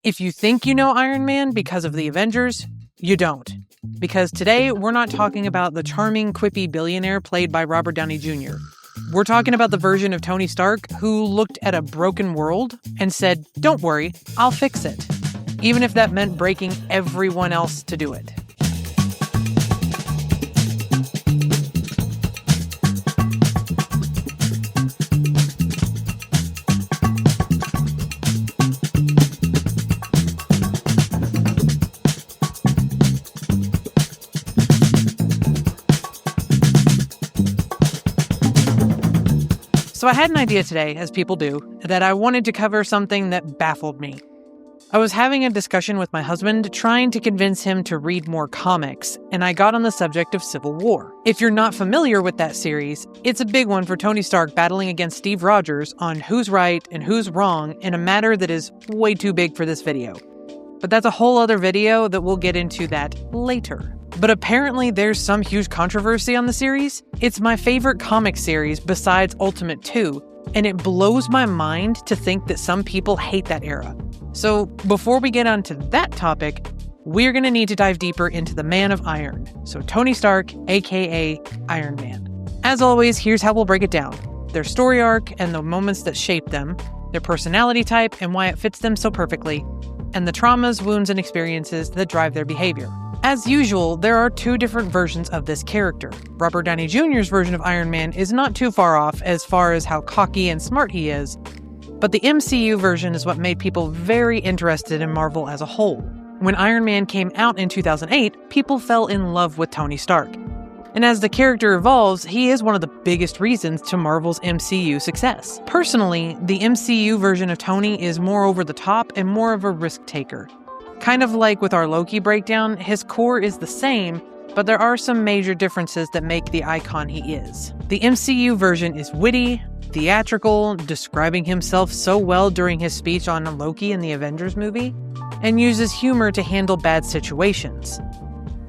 If you think you know Iron Man because of the Avengers, you don't. Because today, we're not talking about the charming, quippy billionaire played by Robert Downey Jr. We're talking about the version of Tony Stark who looked at a broken world and said, "Don't worry, I'll fix it." Even if that meant breaking everyone else to do it. So I had an idea today, as people do, that I wanted to cover something that baffled me. I was having a discussion with my husband, trying to convince him to read more comics, and I got on the subject of Civil War. If you're not familiar with that series, it's a big one for Tony Stark battling against Steve Rogers on who's right and who's wrong in a matter that is way too big for this video. But that's a whole other video that we'll get into that later. But apparently there's some huge controversy on the series. It's my favorite comic series besides Ultimate 2, and it blows my mind to think that some people hate that era. So before we get onto that topic, we're going to need to dive deeper into the Man of Iron, so Tony Stark, aka Iron Man. As always, here's how we'll break it down. Their story arc and the moments that shaped them, their personality type and why it fits them so perfectly, and the traumas, wounds, and experiences that drive their behavior. As usual, there are two different versions of this character. Robert Downey Jr.'s version of Iron Man is not too far off as far as how cocky and smart he is, but the MCU version is what made people very interested in Marvel as a whole. When Iron Man came out in 2008, people fell in love with Tony Stark. And as the character evolves, he is one of the biggest reasons to Marvel's MCU success. Personally, the MCU version of Tony is more over the top and more of a risk taker. Kind of like with our Loki breakdown, his core is the same, but there are some major differences that make the icon he is. The MCU version is witty, theatrical, describing himself so well during his speech on Loki in the Avengers movie, and uses humor to handle bad situations.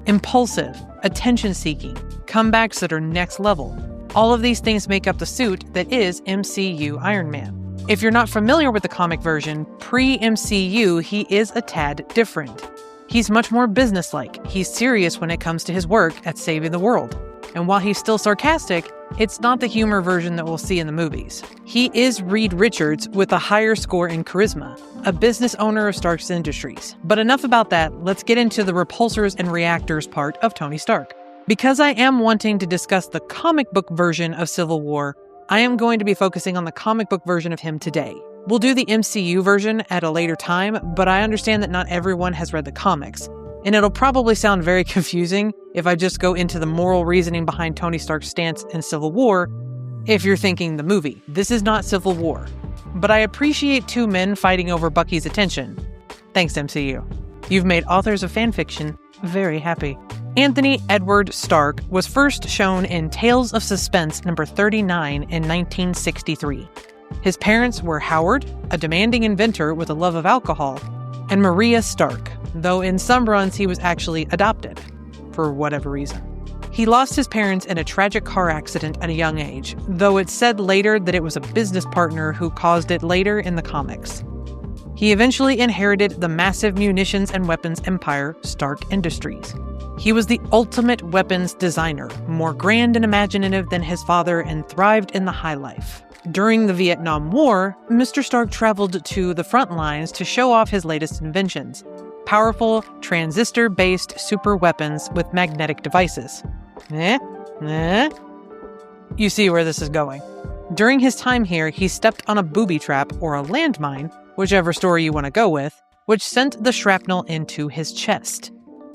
Impulsive, attention-seeking, comebacks that are next level. All of these things make up the suit that is MCU Iron Man. If you're not familiar with the comic version, pre-MCU, he is a tad different. He's much more businesslike. He's serious when it comes to his work at saving the world. And while he's still sarcastic, it's not the humor version that we'll see in the movies. He is Reed Richards with a higher score in charisma, a business owner of Stark's Industries. But enough about that, let's get into the repulsors and reactors part of Tony Stark. Because I am wanting to discuss the comic book version of Civil War, I am going to be focusing on the comic book version of him today. We'll do the MCU version at a later time, but I understand that not everyone has read the comics, and it'll probably sound very confusing if I just go into the moral reasoning behind Tony Stark's stance in Civil War if you're thinking the movie. This is not Civil War. But I appreciate two men fighting over Bucky's attention. Thanks, MCU. You've made authors of fanfiction very happy. Anthony Edward Stark was first shown in Tales of Suspense number 39 in 1963. His parents were Howard, a demanding inventor with a love of alcohol, and Maria Stark, though in some runs he was actually adopted, for whatever reason. He lost his parents in a tragic car accident at a young age, though it's said later that it was a business partner who caused it later in the comics. He eventually inherited the massive munitions and weapons empire, Stark Industries. He was the ultimate weapons designer, more grand and imaginative than his father, and thrived in the high life. During the Vietnam War, Mr. Stark traveled to the front lines to show off his latest inventions, powerful transistor-based super weapons with magnetic devices. You see where this is going. During his time here, he stepped on a booby trap or a landmine, whichever story you want to go with, which sent the shrapnel into his chest,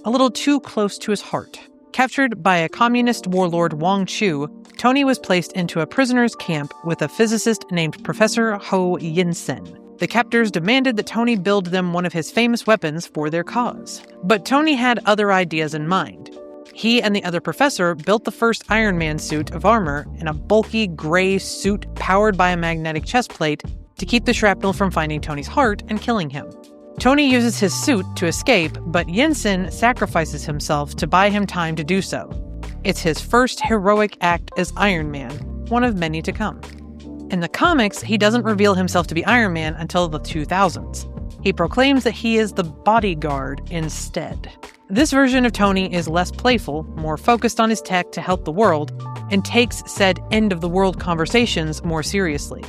a little too close to his heart. Captured by a communist warlord Wang Chu, Tony was placed into a prisoner's camp with a physicist named Professor Ho Yinsen. The captors demanded that Tony build them one of his famous weapons for their cause. But Tony had other ideas in mind. He and the other professor built the first Iron Man suit of armor in a bulky gray suit powered by a magnetic chest plate to keep the shrapnel from finding Tony's heart and killing him. Tony uses his suit to escape, but Yinsen sacrifices himself to buy him time to do so. It's his first heroic act as Iron Man, one of many to come. In the comics, he doesn't reveal himself to be Iron Man until the 2000s. He proclaims that he is the bodyguard instead. This version of Tony is less playful, more focused on his tech to help the world, and takes said end-of-the-world conversations more seriously.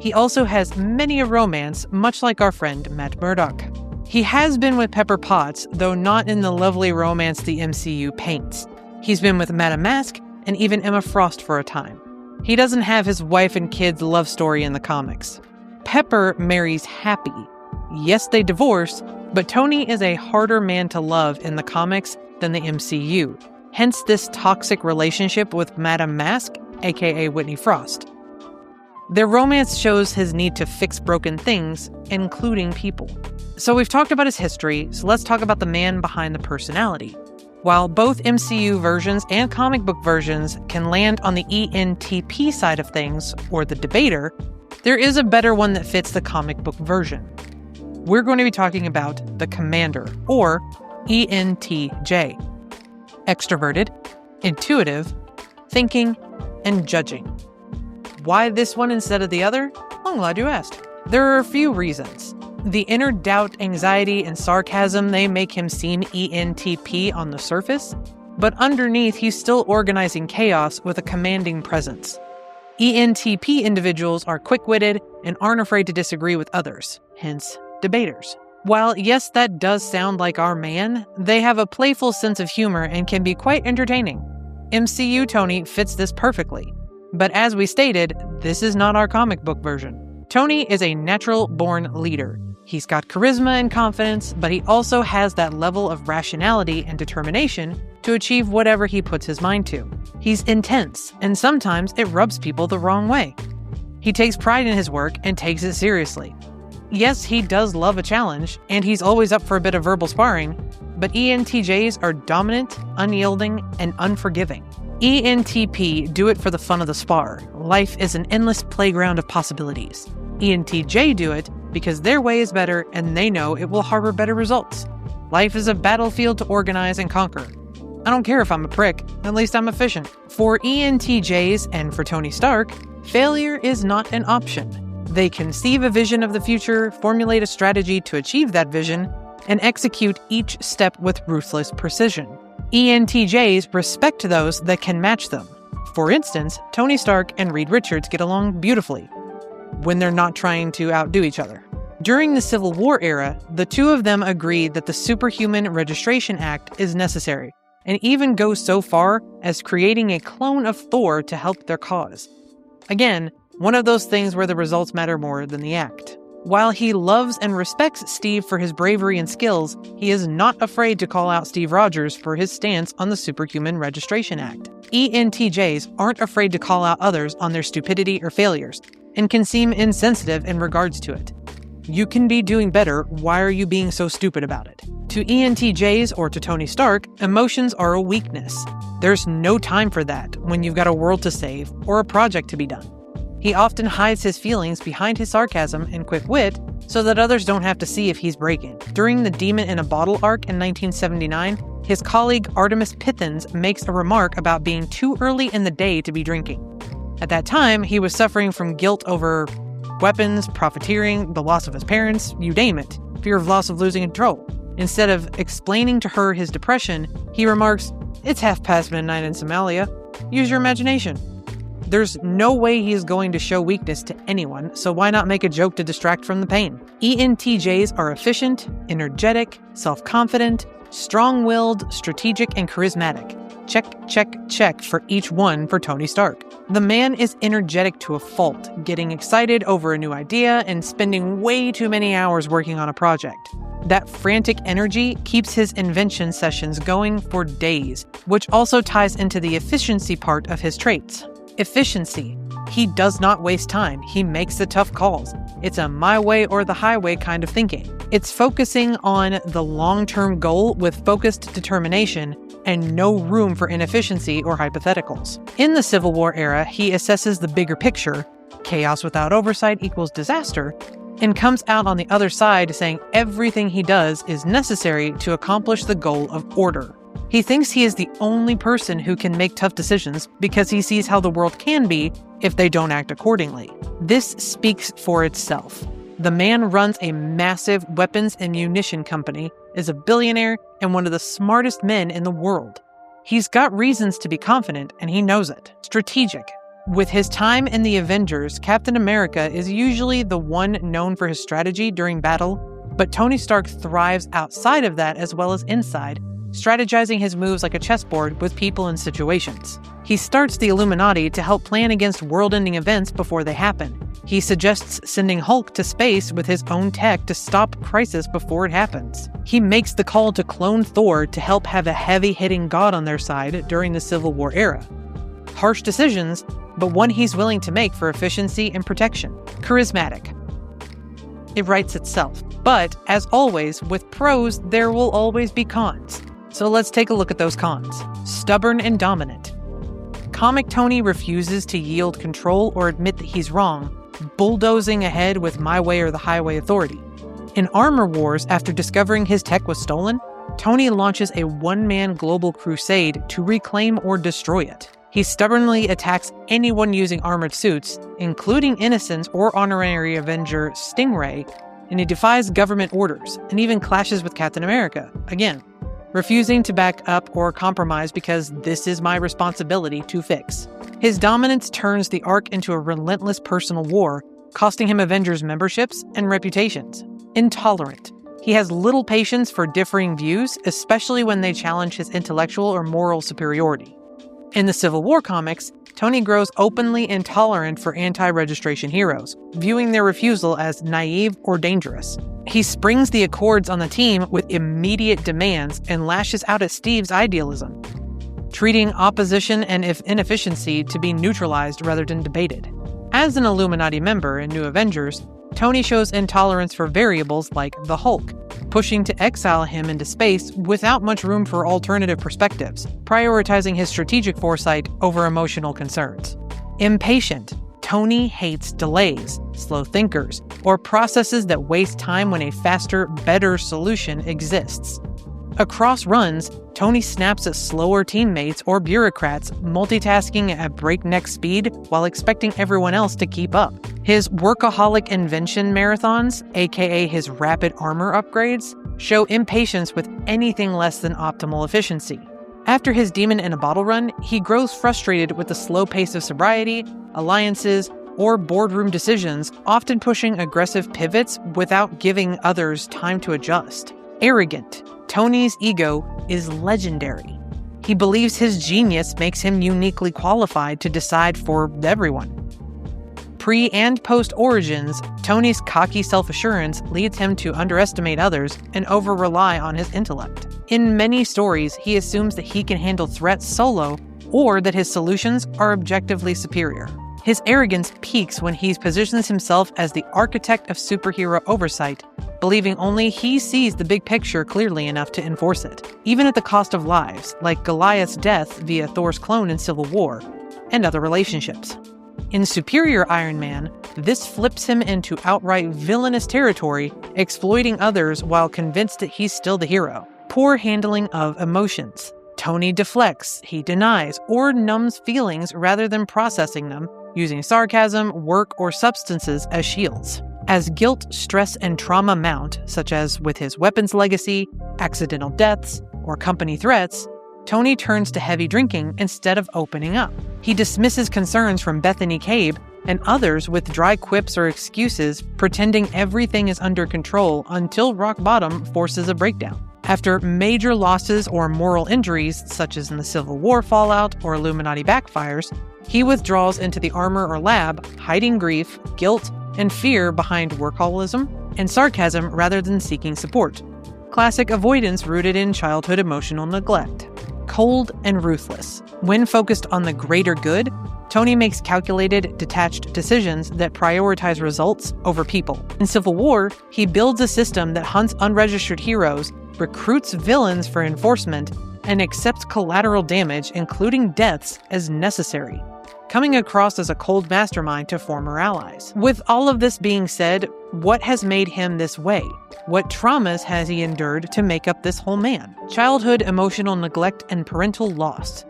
He also has many a romance, much like our friend Matt Murdock. He has been with Pepper Potts, though not in the lovely romance the MCU paints. He's been with Madame Mask and even Emma Frost for a time. He doesn't have his wife and kids' love story in the comics. Pepper marries Happy. Yes, they divorce, but Tony is a harder man to love in the comics than the MCU. Hence this toxic relationship with Madame Mask, aka Whitney Frost. Their romance shows his need to fix broken things, including people. So we've talked about his history, so let's talk about the man behind the personality. While both MCU versions and comic book versions can land on the ENTP side of things, or the debater, there is a better one that fits the comic book version. We're going to be talking about the Commander, or ENTJ. Extroverted, intuitive, thinking, and judging. Why this one instead of the other? I'm glad you asked. There are a few reasons. The inner doubt, anxiety, and sarcasm, they make him seem ENTP on the surface, but underneath he's still organizing chaos with a commanding presence. ENTP individuals are quick-witted and aren't afraid to disagree with others, hence debaters. While yes, that does sound like our man, they have a playful sense of humor and can be quite entertaining. MCU Tony fits this perfectly. But as we stated, this is not our comic book version. Tony is a natural-born leader. He's got charisma and confidence, but he also has that level of rationality and determination to achieve whatever he puts his mind to. He's intense, and sometimes it rubs people the wrong way. He takes pride in his work and takes it seriously. Yes, he does love a challenge, and he's always up for a bit of verbal sparring, but ENTJs are dominant, unyielding, and unforgiving. ENTP do it for the fun of the spar. Life is an endless playground of possibilities. ENTJ do it because their way is better and they know it will harbor better results. Life is a battlefield to organize and conquer. I don't care if I'm a prick, at least I'm efficient. For ENTJs and for Tony Stark, failure is not an option. They conceive a vision of the future, formulate a strategy to achieve that vision, and execute each step with ruthless precision. ENTJs respect those that can match them. For instance, Tony Stark and Reed Richards get along beautifully when they're not trying to outdo each other. During the Civil War era, the two of them agreed that the Superhuman Registration Act is necessary, and even go so far as creating a clone of Thor to help their cause. Again, one of those things where the results matter more than the act. While he loves and respects Steve for his bravery and skills, he is not afraid to call out Steve Rogers for his stance on the Superhuman Registration Act. ENTJs aren't afraid to call out others on their stupidity or failures, and can seem insensitive in regards to it. You can be doing better, why are you being so stupid about it? To ENTJs or to Tony Stark, emotions are a weakness. There's no time for that when you've got a world to save or a project to be done. He often hides his feelings behind his sarcasm and quick wit so that others don't have to see if he's breaking. During the Demon in a Bottle arc in 1979, his colleague Artemis Pithens makes a remark about being too early in the day to be drinking. At that time, he was suffering from guilt over weapons, profiteering, the loss of his parents, you name it, fear of loss of losing control. Instead of explaining to her his depression, he remarks, "It's midnight in Somalia. Use your imagination." There's no way he is going to show weakness to anyone, so why not make a joke to distract from the pain? ENTJs are efficient, energetic, self-confident, strong-willed, strategic, and charismatic. Check, check, check for each one for Tony Stark. The man is energetic to a fault, getting excited over a new idea and spending way too many hours working on a project. That frantic energy keeps his invention sessions going for days, which also ties into the efficiency part of his traits. Efficiency. He does not waste time. He makes the tough calls. It's a my way or the highway kind of thinking. It's focusing on the long-term goal with focused determination and no room for inefficiency or hypotheticals. In the Civil War era, he assesses the bigger picture, chaos without oversight equals disaster, and comes out on the other side saying everything he does is necessary to accomplish the goal of order. He thinks he is the only person who can make tough decisions because he sees how the world can be if they don't act accordingly. This speaks for itself. The man runs a massive weapons and munition company, is a billionaire, and one of the smartest men in the world. He's got reasons to be confident, and he knows it. Strategic. With his time in the Avengers, Captain America is usually the one known for his strategy during battle, but Tony Stark thrives outside of that as well as inside, strategizing his moves like a chessboard with people and situations. He starts the Illuminati to help plan against world-ending events before they happen. He suggests sending Hulk to space with his own tech to stop crisis before it happens. He makes the call to clone Thor to help have a heavy-hitting god on their side during the Civil War era. Harsh decisions, but one he's willing to make for efficiency and protection. Charismatic. It writes itself. But, as always, with pros, there will always be cons. So let's take a look at those cons. Stubborn and dominant. Comic Tony refuses to yield control or admit that he's wrong, bulldozing ahead with my way or the highway authority. In Armor Wars, after discovering his tech was stolen, Tony launches a one-man global crusade to reclaim or destroy it. He stubbornly attacks anyone using armored suits, including innocent or honorary Avenger Stingray, and he defies government orders, and even clashes with Captain America, again, refusing to back up or compromise because this is my responsibility to fix. His dominance turns the Ark into a relentless personal war, costing him Avengers memberships and reputations. Intolerant. He has little patience for differing views, especially when they challenge his intellectual or moral superiority. In the Civil War comics, Tony grows openly intolerant for anti-registration heroes, viewing their refusal as naive or dangerous. He springs the Accords on the team with immediate demands and lashes out at Steve's idealism, treating opposition and inefficiency to be neutralized rather than debated. As an Illuminati member in New Avengers, Tony shows intolerance for variables like the Hulk, pushing to exile him into space without much room for alternative perspectives, prioritizing his strategic foresight over emotional concerns. Impatient. Tony hates delays, slow thinkers, or processes that waste time when a faster, better solution exists. Across runs, Tony snaps at slower teammates or bureaucrats, multitasking at breakneck speed while expecting everyone else to keep up. His workaholic invention marathons, aka his rapid armor upgrades, show impatience with anything less than optimal efficiency. After his Demon in a Bottle run, he grows frustrated with the slow pace of sobriety, alliances, or boardroom decisions, often pushing aggressive pivots without giving others time to adjust. Arrogant. Tony's ego is legendary. He believes his genius makes him uniquely qualified to decide for everyone. Pre- and post-Origins, Tony's cocky self-assurance leads him to underestimate others and over-rely on his intellect. In many stories, he assumes that he can handle threats solo or that his solutions are objectively superior. His arrogance peaks when he positions himself as the architect of superhero oversight, believing only he sees the big picture clearly enough to enforce it, even at the cost of lives, like Goliath's death via Thor's clone in Civil War, and other relationships. In Superior Iron Man, this flips him into outright villainous territory, exploiting others while convinced that he's still the hero. Poor handling of emotions. Tony deflects, he denies, or numbs feelings rather than processing them, using sarcasm, work, or substances as shields. As guilt, stress, and trauma mount, such as with his weapons legacy, accidental deaths, or company threats, Tony turns to heavy drinking instead of opening up. He dismisses concerns from Bethany Cabe and others with dry quips or excuses, pretending everything is under control until rock bottom forces a breakdown. After major losses or moral injuries, such as in the Civil War fallout or Illuminati backfires, he withdraws into the armor or lab, hiding grief, guilt, and fear behind workaholism and sarcasm rather than seeking support. Classic avoidance rooted in childhood emotional neglect. Cold and ruthless. When focused on the greater good, Tony makes calculated, detached decisions that prioritize results over people. In Civil War, he builds a system that hunts unregistered heroes, recruits villains for enforcement, and accepts collateral damage, including deaths, as necessary, coming across as a cold mastermind to former allies. With all of this being said, what has made him this way? What traumas has he endured to make up this whole man? Childhood emotional neglect and parental loss.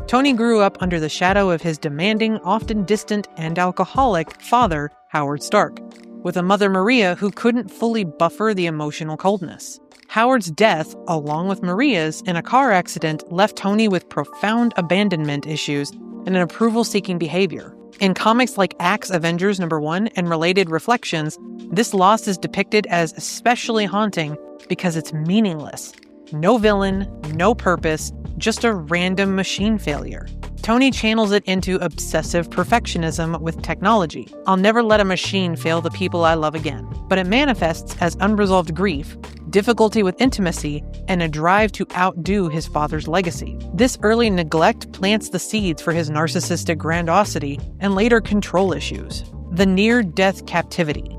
Tony grew up under the shadow of his demanding, often distant, and alcoholic father, Howard Stark. with a Mother Maria who couldn't fully buffer the emotional coldness. Howard's death, along with Maria's, in a car accident left Tony with profound abandonment issues and an approval-seeking behavior. In comics like Axe Avengers #1 and related reflections, this loss is depicted as especially haunting because it's meaningless. No villain, no purpose, just a random machine failure. Tony channels it into obsessive perfectionism with technology. I'll never let a machine fail the people I love again. But it manifests as unresolved grief, difficulty with intimacy, and a drive to outdo his father's legacy. This early neglect plants the seeds for his narcissistic grandiosity and later control issues. The near-death captivity.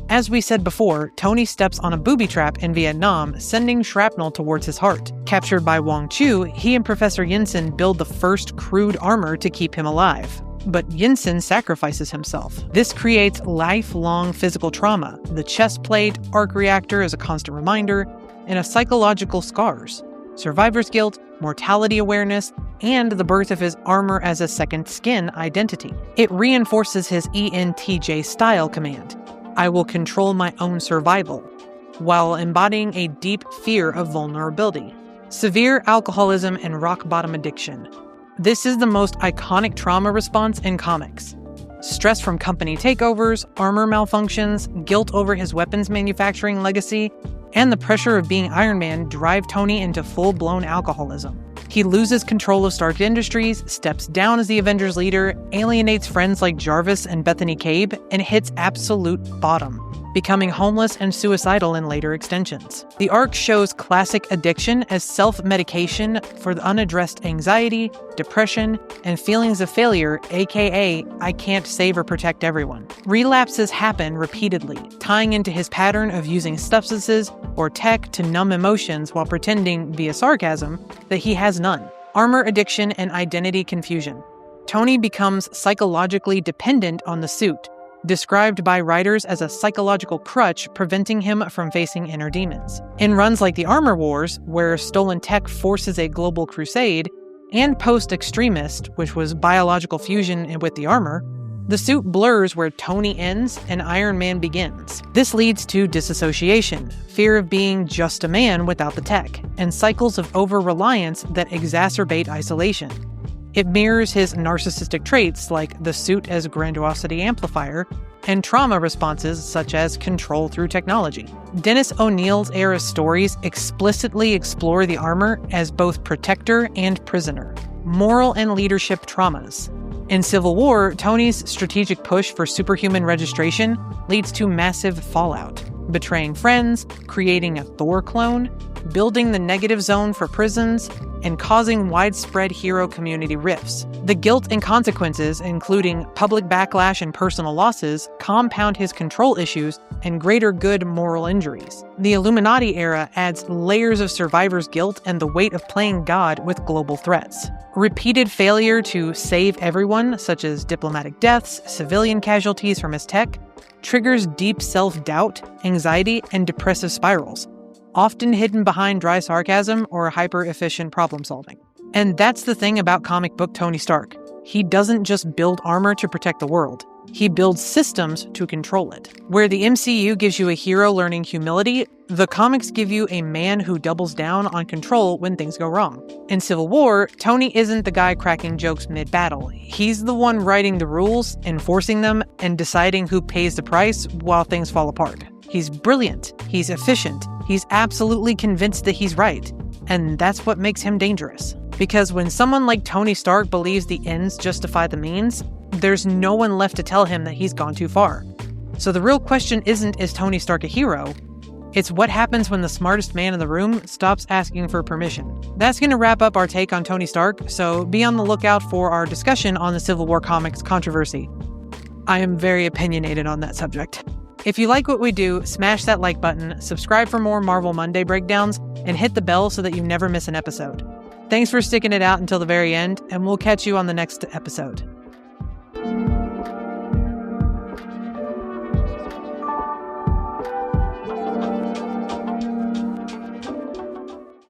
As we said before, Tony steps on a booby trap in Vietnam, sending shrapnel towards his heart. Captured by Wong Chu, he and Professor Yinsen build the first crude armor to keep him alive. But Yinsen sacrifices himself. This creates lifelong physical trauma. The chest plate, arc reactor as a constant reminder, and a psychological scars. Survivor's guilt, mortality awareness, and the birth of his armor as a second skin identity. It reinforces his ENTJ style command. I will control my own survival, while embodying a deep fear of vulnerability. Severe alcoholism and rock-bottom addiction. This is the most iconic trauma response in comics. Stress from company takeovers, armor malfunctions, guilt over his weapons manufacturing legacy, and the pressure of being Iron Man drive Tony into full-blown alcoholism. He loses control of Stark Industries, steps down as the Avengers leader, alienates friends like Jarvis and Bethany Cabe, and hits absolute bottom, becoming homeless and suicidal in later extensions. The arc shows classic addiction as self-medication for the unaddressed anxiety, depression, and feelings of failure, aka I can't save or protect everyone. Relapses happen repeatedly, tying into his pattern of using substances or tech to numb emotions while pretending, via sarcasm, that he has none. Armor addiction and identity confusion. Tony becomes psychologically dependent on the suit, described by writers as a psychological crutch preventing him from facing inner demons. In runs like the Armor Wars, where stolen tech forces a global crusade, and Post-Extremist, which was biological fusion with the armor, the suit blurs where Tony ends and Iron Man begins. This leads to disassociation, fear of being just a man without the tech, and cycles of over-reliance that exacerbate isolation. It mirrors his narcissistic traits like the suit as grandiosity amplifier and trauma responses such as control through technology. Dennis O'Neill's era stories explicitly explore the armor as both protector and prisoner. Moral and leadership traumas. In Civil War, Tony's strategic push for superhuman registration leads to massive fallout, betraying friends, creating a Thor clone, building the negative zone for prisons, and causing widespread hero community rifts. The guilt and consequences, including public backlash and personal losses, compound his control issues and greater good moral injuries. The Illuminati era adds layers of survivor's guilt and the weight of playing God with global threats. Repeated failure to save everyone, such as diplomatic deaths, civilian casualties from his tech, triggers deep self-doubt, anxiety, and depressive spirals, often hidden behind dry sarcasm or hyper-efficient problem-solving. And that's the thing about comic book Tony Stark. He doesn't just build armor to protect the world. He builds systems to control it. Where the MCU gives you a hero learning humility, the comics give you a man who doubles down on control when things go wrong. In Civil War, Tony isn't the guy cracking jokes mid-battle. He's the one writing the rules, enforcing them, and deciding who pays the price while things fall apart. He's brilliant. He's efficient. He's absolutely convinced that he's right. And that's what makes him dangerous. Because when someone like Tony Stark believes the ends justify the means, there's no one left to tell him that he's gone too far. So the real question isn't, is Tony Stark a hero? It's what happens when the smartest man in the room stops asking for permission. That's going to wrap up our take on Tony Stark, so be on the lookout for our discussion on the Civil War comics controversy. I am very opinionated on that subject. If you like what we do, smash that like button, subscribe for more Marvel Monday breakdowns, and hit the bell so that you never miss an episode. Thanks for sticking it out until the very end, and we'll catch you on the next episode.